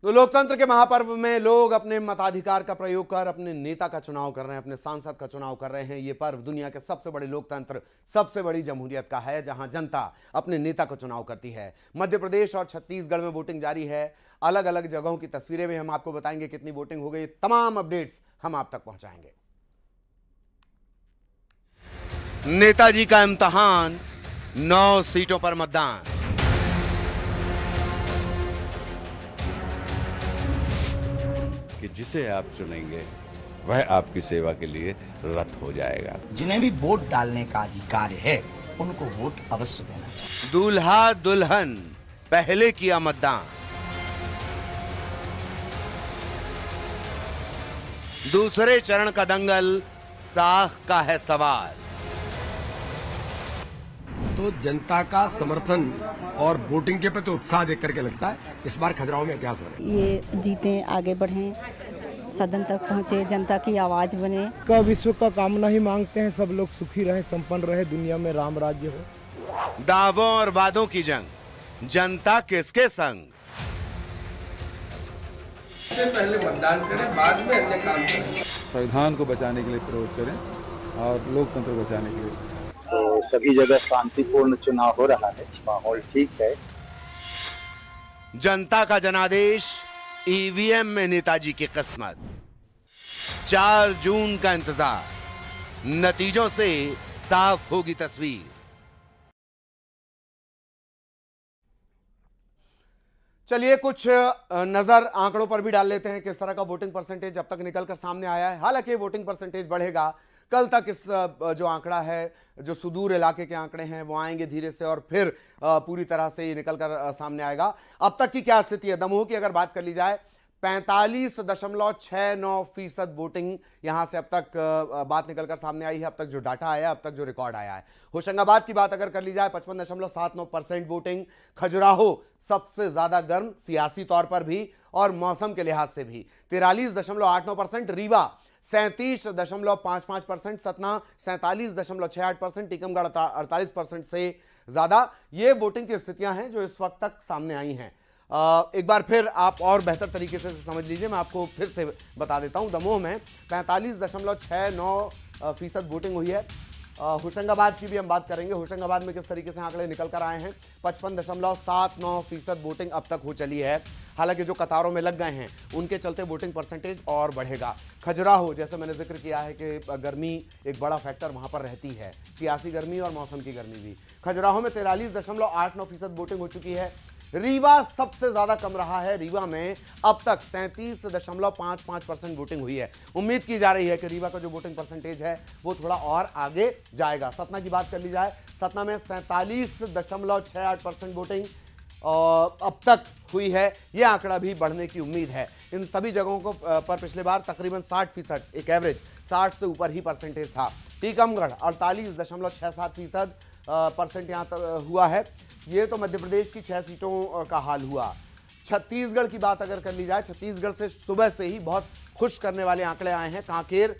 तो लोकतंत्र के महापर्व में लोग अपने मताधिकार का प्रयोग कर अपने नेता का चुनाव कर रहे हैं, अपने सांसद का चुनाव कर रहे हैं। ये पर्व दुनिया के सबसे बड़े लोकतंत्र, सबसे बड़ी जमहूरियत का है, जहां जनता अपने नेता का चुनाव करती है। मध्य प्रदेश और छत्तीसगढ़ में वोटिंग जारी है। अलग अलग जगहों की तस्वीरें भी हम आपको बताएंगे, कितनी वोटिंग हो गई, तमाम अपडेट्स हम आप तक पहुंचाएंगे। नेताजी का इम्तिहान, 9 सीटों पर मतदान। कि जिसे आप चुनेंगे वह आपकी सेवा के लिए रत हो जाएगा। जिन्हें भी वोट डालने का अधिकार है उनको वोट अवश्य देना चाहिए। दूल्हा दुल्हन पहले किया मतदान, दूसरे चरण का दंगल साख का है सवाल। तो जनता का समर्थन और वोटिंग के प्रति उत्साह देख करके लगता है इस बार खजुराहो में इतिहास बने। ये जीते, आगे बढ़ें, सदन तक पहुंचे, जनता की आवाज बने। का विश्व का कामना ही मांगते हैं, सब लोग सुखी रहे, संपन्न रहे, दुनिया में राम राज्य हो। दावों और वादों की जंग, जनता किसके संग? सबसे पहले मतदान करें, बाद में अन्य काम करें। संविधान को बचाने के लिए प्रयोग करें और लोकतंत्र बचाने के लिए। तो सभी जगह शांतिपूर्ण चुनाव हो रहा है, माहौल ठीक है। जनता का जनादेश, ईवीएम में नेताजी की किस्मत। 4 जून का इंतजार, नतीजों से साफ होगी तस्वीर। चलिए कुछ नजर आंकड़ों पर भी डाल लेते हैं, किस तरह का वोटिंग परसेंटेज अब तक निकलकर सामने आया है। हालांकि वोटिंग परसेंटेज बढ़ेगा, कल तक इस जो आंकड़ा है, जो सुदूर इलाके के आंकड़े हैं वो आएंगे धीरे से और फिर पूरी तरह से ये निकलकर सामने आएगा। अब तक की क्या स्थिति है? दमोह की अगर बात कर ली जाए, 45.69% वोटिंग यहां से अब तक बात निकलकर सामने आई है, अब तक जो डाटा आया, अब तक जो रिकॉर्ड आया है। होशंगाबाद की बात अगर कर ली जाए, 55.79% वोटिंग। खजुराहो सबसे ज्यादा गर्म सियासी तौर पर भी और मौसम के लिहाज से भी, 43.89%। रीवा 37.55%, सतना 47.68%, टीकमगढ़ 48% से ज्यादा। ये वोटिंग की स्थितियां हैं जो इस वक्त तक सामने आई हैं। एक बार फिर आप और बेहतर तरीके से समझ लीजिए, मैं आपको फिर से बता देता हूं। दमोह में 45.69% वोटिंग हुई है। होशंगाबाद की भी हम बात करेंगे, होशंगाबाद में किस तरीके से आंकड़े निकल कर आए हैं। 55.79% वोटिंग अब तक हो चली है। हालांकि जो कतारों में लग गए हैं उनके चलते वोटिंग परसेंटेज और बढ़ेगा। खजुराहो, जैसे मैंने जिक्र किया है कि गर्मी एक बड़ा फैक्टर वहां पर रहती है, सियासी गर्मी और मौसम की गर्मी भी। खजुराहो में 43.89% वोटिंग हो चुकी है। रीवा सबसे ज्यादा कम रहा है, रीवा में अब तक 37.55% वोटिंग हुई है। उम्मीद की जा रही है कि रीवा का जो वोटिंग परसेंटेज है वो थोड़ा और आगे जाएगा। सतना की बात कर ली जाए, सतना में 47.68% वोटिंग अब तक हुई है। यह आंकड़ा भी बढ़ने की उम्मीद है। इन सभी जगहों को पर पिछले बार तकरीबन 60%, एक एवरेज 60 से ऊपर ही परसेंटेज था। टीकमगढ़ 48.67% यहां तक हुआ है। ये तो मध्य प्रदेश की 6 सीटों का हाल हुआ। छत्तीसगढ़ की बात अगर कर ली जाए, छत्तीसगढ़ से सुबह से ही बहुत खुश करने वाले आंकड़े आए हैं। कांकेर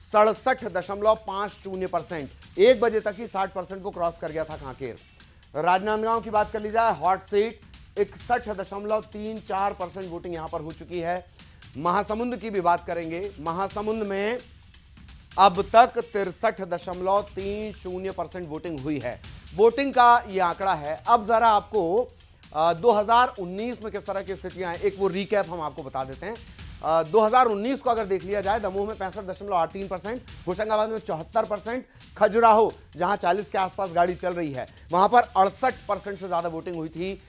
67.50%, 1 बजे तक ही 60% को क्रॉस कर गया था कांकेर। राजनांदगांव की बात कर ली जाए, हॉट सीट 61.34% वोटिंग यहां पर हो चुकी है। महासमुंद की भी बात करेंगे, महासमुंद में अब तक 63.30% वोटिंग हुई है। वोटिंग का यह आंकड़ा है। अब जरा आपको 2019 में किस तरह की स्थितियां हैं, एक वो रिकैप हम आपको बता देते हैं। 2019 को अगर देख लिया जाए, दमोह में 65.83%, होशंगाबाद में 74%, खजुराहो जहां 40 के आसपास गाड़ी चल रही है वहां पर 68% से ज्यादा वोटिंग हुई थी।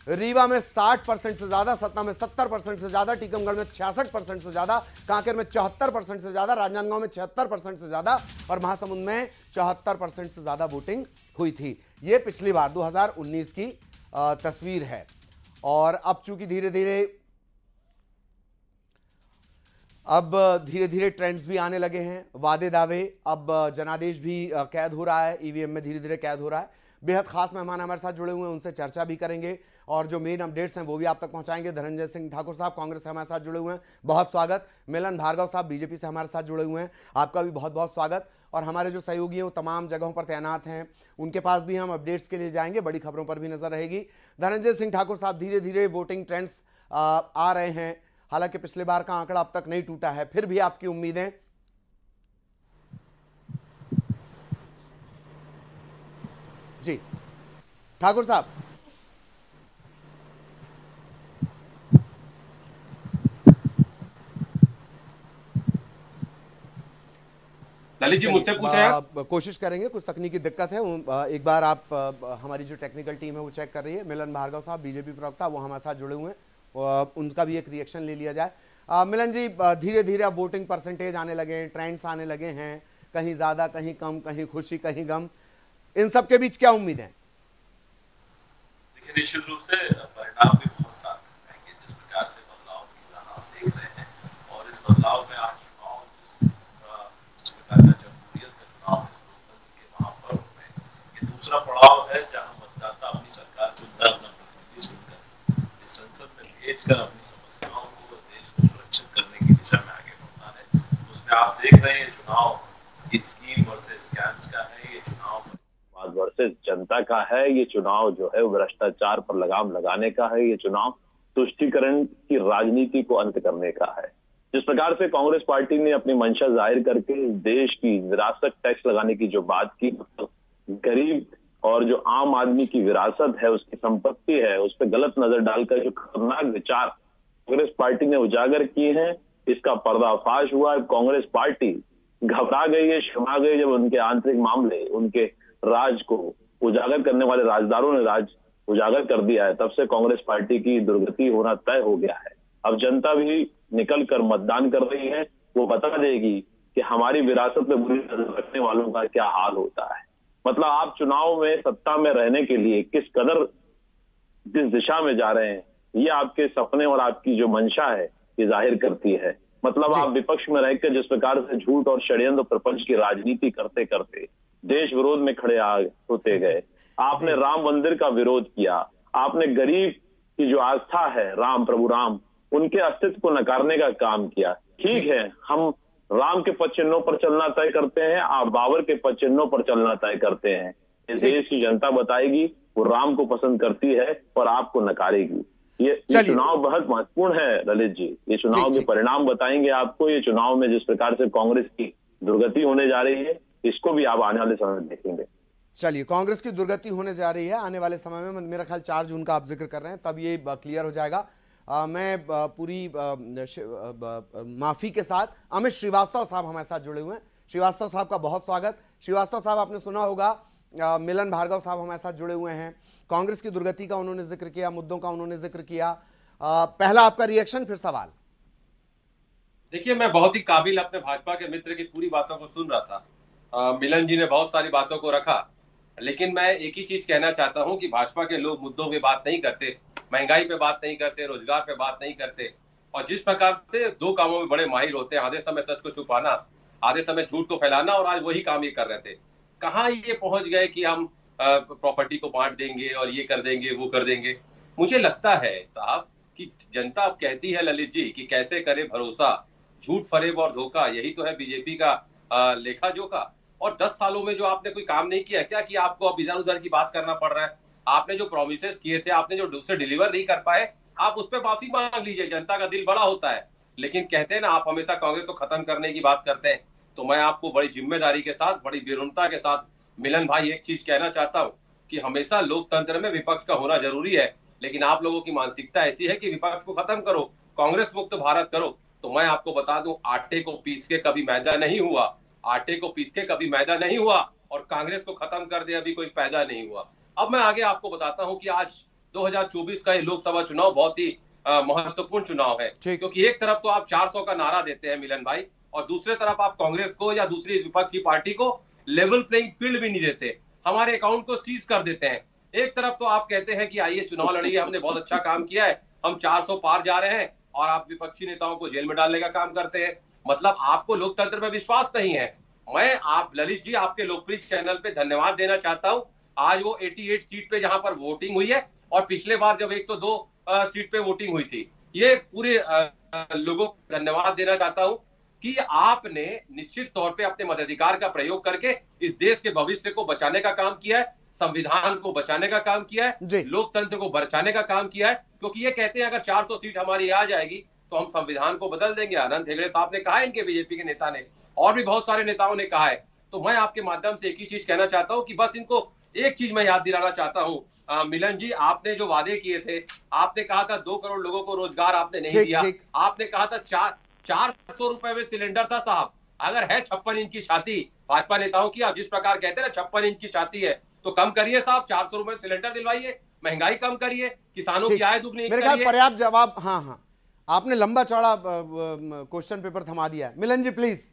रीवा में 60% से ज्यादा, सतना में 70% से ज्यादा, टीकमगढ़ में 66% से ज्यादा, कांकेर में 74% से ज्यादा, राजनांदगांव में 76% से ज्यादा और महासमुंद में 74% से ज्यादा वोटिंग हुई थी। यह पिछली बार 2019 की तस्वीर है। और अब चूंकि धीरे धीरे ट्रेंड्स भी आने लगे हैं, वादे दावे, अब जनादेश भी कैद हो रहा है, ईवीएम में धीरे धीरे कैद हो रहा है। बेहद खास मेहमान हमारे साथ जुड़े हुए हैं, उनसे चर्चा भी करेंगे और जो मेन अपडेट्स हैं वो भी आप तक पहुंचाएंगे। धनंजय सिंह ठाकुर साहब कांग्रेस से हमारे साथ जुड़े हुए हैं, बहुत स्वागत। मिलन भार्गव साहब बीजेपी से हमारे साथ जुड़े हुए हैं, आपका भी बहुत बहुत स्वागत। और हमारे जो सहयोगी हैं वो तमाम जगहों पर तैनात हैं, उनके पास भी हम अपडेट्स के लिए जाएंगे, बड़ी खबरों पर भी नजर रहेगी। धनंजय सिंह ठाकुर साहब, धीरे धीरे वोटिंग ट्रेंड्स आ रहे हैं। हालांकि पिछले बार का आंकड़ा अब तक नहीं टूटा है, फिर भी आपकी उम्मीदें? जी ठाकुर साहब। ललित जी मुझसे पूछे। कोशिश करेंगे, कुछ तकनीकी दिक्कत है। एक बार आप हमारी जो टेक्निकल टीम है वो चेक कर रही है। मिलन भार्गव साहब बीजेपी प्रवक्ता, वो हमारे साथ जुड़े हुए हैं, उनका भी एक रिएक्शन ले लिया जाए। मिलन जी, धीरे धीरे अब वोटिंग परसेंटेज आने लगे हैं, ट्रेंड्स आने लगे हैं, कहीं ज्यादा कहीं कम, कहीं खुशी कहीं गम, इन सब के बीच क्या उम्मीद है? देखिए, निश्चित रूप से परिणाम भी बहुत साथ हैं कि जिस प्रकार से बदलाव की राह आप देख रहे हैं, और इस बदलाव में आज चुनाव जिस प्रकार का जमहूरियत का चुनाव है, लोकतंत्र के महापर्व में ये दूसरा पड़ाव है जहां मतदाता अपनी सरकार चुनकर, अपना प्रतिनिधि चुनकर इस संसद में भेजकर अपनी समस्याओं को, देश को सुरक्षित करने की दिशा में आगे बढ़ता है। उसमें आप देख रहे हैं चुनाव स्कीम वर्सेस स्कैम्स का है, ये चुनाव वर्सेस जनता का है, ये चुनाव जो है भ्रष्टाचार पर लगाम लगाने का है, ये चुनाव तुष्टीकरण की राजनीति को अंत करने का है। जिस प्रकार से कांग्रेस पार्टी ने अपनी मंशा जाहिर करके देश की विरासत टैक्स लगाने की जो बात की, गरीब और जो आम आदमी की विरासत है, उसकी संपत्ति है, उस पर गलत नजर डालकर जो खतरनाक विचार कांग्रेस पार्टी ने उजागर किए हैं, इसका पर्दाफाश हुआ। कांग्रेस पार्टी घबरा गई है, शर्मा गई जब उनके आंतरिक मामले, उनके राज को उजागर करने वाले राजदारों ने राज उजागर कर दिया है। तब से कांग्रेस पार्टी की दुर्गति होना तय हो गया है। अब जनता भी निकल कर मतदान कर रही है, वो बता देगी कि हमारी विरासत में बुरी नजर रखने वालों का क्या हाल होता है। मतलब आप चुनाव में सत्ता में रहने के लिए किस कदर जिस दिशा में जा रहे हैं, ये आपके सपने और आपकी जो मंशा है ये जाहिर करती है। मतलब आप विपक्ष में रहकर जिस प्रकार से झूठ और षड्यंत्र प्रपंच की राजनीति करते करते देश विरोध में खड़े होते गए, आपने राम मंदिर का विरोध किया, आपने गरीब की जो आस्था है राम, प्रभु राम, उनके अस्तित्व को नकारने का काम किया। ठीक है, हम राम के पद चिन्हों पर चलना तय करते हैं, आप बाबर के पद चिन्हों पर चलना तय करते हैं। इस देश की जनता बताएगी वो राम को पसंद करती है और आपको नकारेगी। ये चुनाव बहुत महत्वपूर्ण है ललित जी, ये चुनाव के परिणाम बताएंगे आपको। ये चुनाव में जिस प्रकार से कांग्रेस की दुर्गति होने जा रही है, इसको भी आप आने वाले समय में देखेंगे। चलिए, कांग्रेस की दुर्गति होने जा रही है आने वाले समय में, मेरा ख्याल 4 जून का आप जिक्र कर रहे हैं, तब ये क्लियर हो जाएगा। मैं पूरी माफी के साथ अमित श्रीवास्तव साहब हमारे साथ जुड़े हुए हैं। श्रीवास्तव साहब का बहुत स्वागत। श्रीवास्तव साहब, आपने सुना होगा मिलन भार्गव साहब हमारे साथ जुड़े हुए हैं, कांग्रेस की दुर्गति का उन्होंने जिक्र किया, मुद्दों का उन्होंने जिक्र किया। पहला आपका रिएक्शन, फिर सवाल। देखिए, मैं बहुत ही काबिल अपने भाजपा के मित्र की पूरी बातों को सुन रहा था। मिलन जी ने बहुत सारी बातों को रखा, लेकिन मैं एक ही चीज कहना चाहता हूं कि भाजपा के लोग मुद्दों पे बात नहीं करते, महंगाई पे बात नहीं करते, रोजगार पे बात नहीं करते, और जिस प्रकार से 2 कामों में बड़े माहिर होते हैं, आधे समय सच को छुपाना, आधे समय झूठ को फैलाना, और आज वही काम ये कर रहे थे। कहाँ ये पहुंच गए कि हम प्रॉपर्टी को बांट देंगे और ये कर देंगे, वो कर देंगे। मुझे लगता है साहब कि जनता अब कहती है ललित जी कि कैसे करे भरोसा, झूठ, फरेब और धोखा, यही तो है बीजेपी का लेखा जोखा। और 10 सालों में जो आपने कोई काम नहीं किया क्या कि आपको अब इधर उधर की बात करना पड़ रहा है? आपने जो प्रोमिसेस किए थे, आपने जो दूसरे डिलीवर नहीं कर पाए, आप उस पर माफी मांग लीजिए। जनता का दिल बड़ा होता है, लेकिन कहते हैं ना, आप हमेशा कांग्रेस को खत्म करने की बात करते हैं। तो मैं आपको बड़ी जिम्मेदारी के साथ, बड़ी विनम्रता के साथ मिलन भाई एक चीज कहना चाहता हूँ कि हमेशा लोकतंत्र में विपक्ष का होना जरूरी है, लेकिन आप लोगों की मानसिकता ऐसी है कि विपक्ष को खत्म करो, कांग्रेस मुक्त भारत करो। तो मैं आपको बता दूं, आटे को पीस के कभी मैदा नहीं हुआ, आटे को पीस के कभी मैदा नहीं हुआ, और कांग्रेस को खत्म कर दे अभी कोई पैदा नहीं हुआ। अब मैं आगे आपको बताता हूं कि आज 2024 का ये लोकसभा चुनाव बहुत ही महत्वपूर्ण चुनाव है, क्योंकि एक तरफ तो आप 400 का नारा देते हैं मिलन भाई, और दूसरे तरफ आप कांग्रेस को या दूसरी विपक्ष की पार्टी को लेवल प्लेइंग फील्ड भी नहीं देते, हमारे अकाउंट को सीज कर देते हैं। एक तरफ तो आप कहते हैं कि आइए चुनाव लड़िए, हमने बहुत अच्छा काम किया है, हम 400 पार जा रहे हैं, और आप विपक्षी नेताओं को जेल में डालने का काम करते हैं। मतलब आपको लोकतंत्र में विश्वास नहीं है। मैं आप ललित जी आपके लोकप्रिय चैनल पे धन्यवाद देना चाहता हूं। आज वो 88 सीट पे जहां पर वोटिंग हुई है, और पिछले बार जब 102 सीट पे वोटिंग हुई थी, ये पूरे लोगों को धन्यवाद देना चाहता हूं कि आपने निश्चित तौर पे अपने मताधिकार का प्रयोग करके इस देश के भविष्य को बचाने का काम किया है, संविधान को बचाने का काम किया है, लोकतंत्र को बचाने का काम किया है, क्योंकि ये कहते हैं अगर 400 सीट हमारी आ जाएगी तो हम संविधान को बदल देंगे। आनंद हेगड़े साहब ने कहा है, इनके बीजेपी के नेता ने, और भी बहुत सारे नेताओं ने कहा है। तो मैं आपके माध्यम से एक ही चीज कहना चाहता हूं कि बस इनको एक चीज मैं याद दिलाना चाहता हूं, मिलन जी, आपने जो वादे किए थे, आपने कहा था 2 करोड़ लोगों को रोजगार, आपने नहीं दिया। आपने कहा था 400 रुपए में सिलेंडर था। साहब, अगर है 56 इंच की छाती भाजपा नेताओं की, आप जिस प्रकार कहते हैं ना 56 इंच की छाती है, तो कम करिए साहब, 400 रुपए सिलेंडर दिलवाइए, महंगाई कम करिए, किसानों की आय दुगनी मेरे ख्याल पर्याप्त जवाब। हाँ, आपने लंबा चौड़ा क्वेश्चन पेपर थमा दिया है। मिलन जी प्लीज।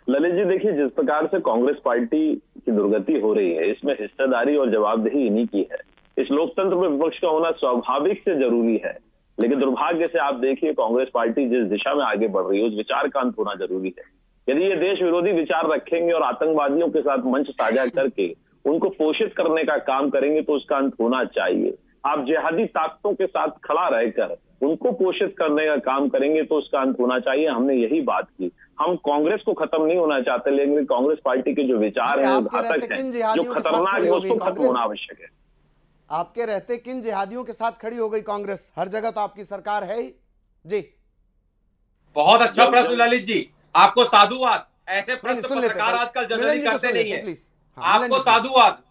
ललित जी, देखिए, जिस प्रकार से कांग्रेस पार्टी की दुर्गति हो रही है, इसमें हिस्सेदारी और जवाबदेही इन्हीं की है। इस लोकतंत्र में विपक्ष का होना स्वाभाविक से जरूरी है, लेकिन दुर्भाग्य से आप देखिए कांग्रेस पार्टी जिस दिशा में आगे बढ़ रही है, उस विचार का अंत होना जरूरी है। यदि ये देश विरोधी विचार रखेंगे और आतंकवादियों के साथ मंच साझा करके उनको पोषित करने का काम करेंगे, तो उसका अंत होना चाहिए। आप जिहादी ताकतों के साथ खड़ा रहकर उनको पोषित करने का काम करेंगे, तो उसका अंत होना चाहिए। हमने यही बात की। हम कांग्रेस को खत्म नहीं होना चाहते, लेकिन कांग्रेस पार्टी के जो विचार हैं, घातक हैं, जो खतरनाक है, उसको खत्म होना आवश्यक है। आपके रहते किन जिहादियों के साथ खड़ी हो गई कांग्रेस? हर जगह तो आपकी सरकार है ही। जी, बहुत अच्छा प्रश्न ललित जी। आपको साधुवाद, ऐसे प्रश्न पत्रकार आजकल जनरली करते नहीं है। आपको साधुवाद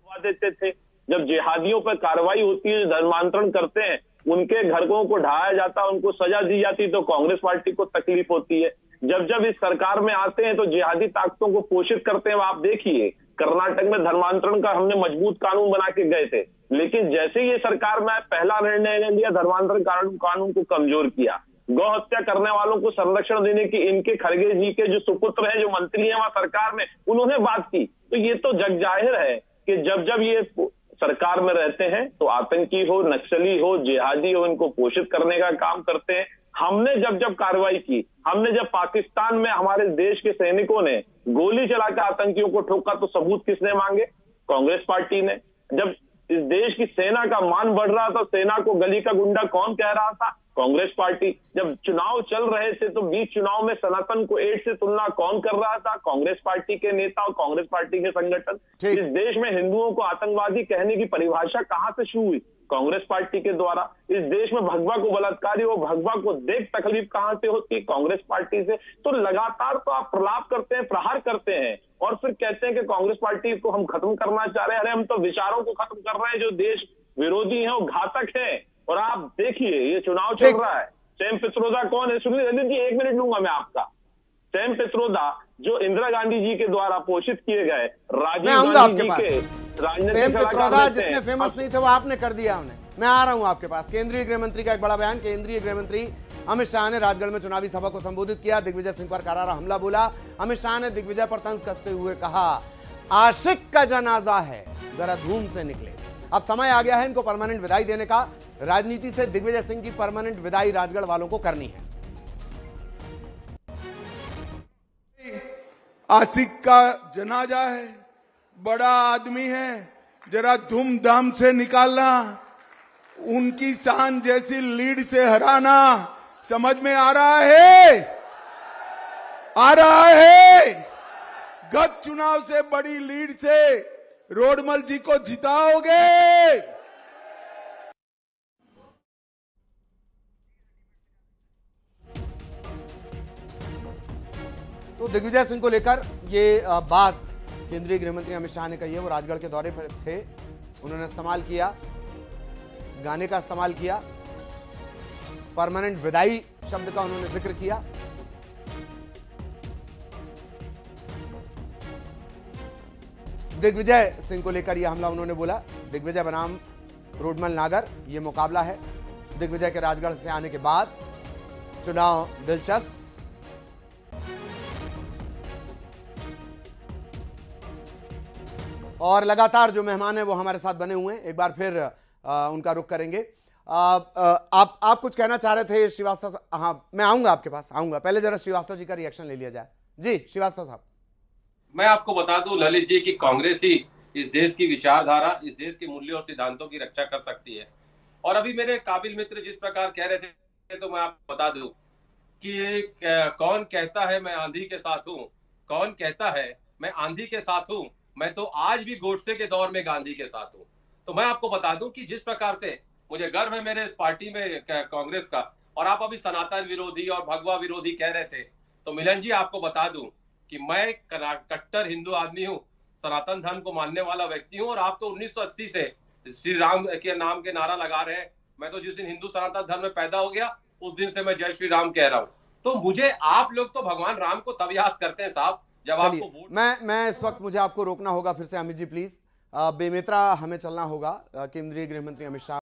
देते थे, जब जिहादियों पर कार्रवाई होती है, धर्मांतरण करते हैं, उनके घरों को ढाया जाता है, उनको सजा दी जाती, तो कांग्रेस पार्टी को तकलीफ होती है। जब जब इस सरकार में आते हैं तो जिहादी ताकतों को पोषित करते हैं। आप देखिए, कर्नाटक में धर्मांतरण का हमने मजबूत कानून बना के गए थे, लेकिन जैसे ही ये सरकार में पहला निर्णय लिया, धर्मांतरण कानून को कमजोर किया। गौ हत्या करने वालों को संरक्षण देने की इनके खड़गे जी के जो सुपुत्र हैं, जो मंत्री हैं वहां सरकार में, उन्होंने बात की। तो ये तो जग जाहिर है कि जब जब ये सरकार में रहते हैं तो आतंकी हो, नक्सली हो, जिहादी हो, इनको पोषित करने का काम करते हैं। हमने जब जब कार्रवाई की, हमने जब पाकिस्तान में हमारे देश के सैनिकों ने गोली चलाकर आतंकियों को ठोका, तो सबूत किसने मांगे? कांग्रेस पार्टी ने। जब इस देश की सेना का मान बढ़ रहा था, सेना को गली का गुंडा कौन कह रहा था? कांग्रेस पार्टी। जब चुनाव चल रहे थे तो बीच चुनाव में सनातन को एड्स से तुलना कौन कर रहा था? कांग्रेस पार्टी के नेता और कांग्रेस पार्टी के संगठन। इस देश में हिंदुओं को आतंकवादी कहने की परिभाषा कहां से शुरू हुई? कांग्रेस पार्टी के द्वारा। इस देश में भगवा को बलात्कारी और भगवा को देख तकलीफ कहां से होती है? कांग्रेस पार्टी से। तो लगातार तो आप प्रलाप करते हैं, प्रहार करते हैं, और फिर कहते हैं कि कांग्रेस पार्टी को हम खत्म करना चाह रहे हैं। अरे हम तो विचारों को खत्म कर रहे हैं जो देश विरोधी हैं, वो घातक है। और आप देखिए, ये चुनाव चल रहा है, सैम पित्रोदा कौन है? सुनिए ललित जी, 1 मिनट लूंगा मैं आपका। सैम पित्रोदा जो इंदिरा गांधी जी के द्वारा पोषित किए गए राजीव गांधी जी के राजनीतिक सैम पित्रोदा जितने फेमस नहीं थे वो आपने कर दिया उन्हें। मैं आ रहा हूं आपके पास। केंद्रीय गृह मंत्री का एक बड़ा बयान। केंद्रीय गृह मंत्री अमित शाह ने राजगढ़ में चुनावी सभा को संबोधित किया। दिग्विजय सिंह पर करारा हमला बोला। अमित शाह ने दिग्विजय पर तंज कसते हुए कहा, आशिक का जनाजा है, जरा धूम से निकले। अब समय आ गया है इनको परमानेंट विदाई देने का। राजनीति से दिग्विजय सिंह की परमानेंट विदाई राजगढ़ वालों को करनी है। आशिक का जनाजा है, बड़ा आदमी है, जरा धूमधाम से निकालना, उनकी शान जैसी लीड से हराना। समझ में आ रहा है? आ रहा है? गत चुनाव से बड़ी लीड से रोडमल जी को जिताओगे। तो दिग्विजय सिंह को लेकर ये बात केंद्रीय गृह मंत्री अमित शाह ने कही है। वो राजगढ़ के दौरे पर थे, उन्होंने इस्तेमाल किया, गाने का इस्तेमाल किया, परमानेंट विदाई शब्द का उन्होंने जिक्र किया। दिग्विजय सिंह को लेकर यह हमला उन्होंने बोला। दिग्विजय बनाम रोडमल नागर ये मुकाबला है। दिग्विजय के राजगढ़ से आने के बाद चुनाव दिलचस्प। और लगातार जो मेहमान हैं वो हमारे साथ बने हुए हैं। एक बार फिर उनका रुख करेंगे। आप कुछ कहना चाह रहे थे श्रीवास्तव? हाँ, मैं आऊंगा आपके पास, आऊंगा। पहले जरा श्रीवास्तव जी का रिएक्शन ले लिया जाए। जी श्रीवास्तव साहब। मैं आपको बता दूं ललित जी कि कांग्रेस ही इस देश की विचारधारा, इस देश के मूल्यों और सिद्धांतों की रक्षा कर सकती है। और अभी मेरे काबिल मित्र जिस प्रकार कह रहे थे, तो मैं आपको बता दूं कि कौन कहता है मैं आंधी के साथ हूं, कौन कहता है मैं आंधी के साथ हूं, मैं तो आज भी गोडसे के दौर में गांधी के साथ हूं। तो मैं आपको बता दूं कि जिस प्रकार से मुझे गर्व है मेरे इस पार्टी में कांग्रेस का, और आप अभी सनातन विरोधी और भगवा विरोधी कह रहे थे, तो मिलन जी आपको बता दूं कि मैं कट्टर हिंदू आदमी हूं, सनातन धर्म को मानने वाला व्यक्ति हूं, और आप तो 1980 से श्री राम के नाम के नारा लगा रहे हैं। मैं तो जिस दिन हिंदू सनातन धर्म में पैदा हो गया उस दिन से मैं जय श्री राम कह रहा हूं। तो मुझे आप लोग तो भगवान राम को तब याद करते हैं साहब जब आपको वोट। मैं इस वक्त मुझे आपको रोकना होगा फिर से, अमित जी प्लीज। बेमेतरा हमें चलना होगा। केंद्रीय गृह मंत्री अमित शाह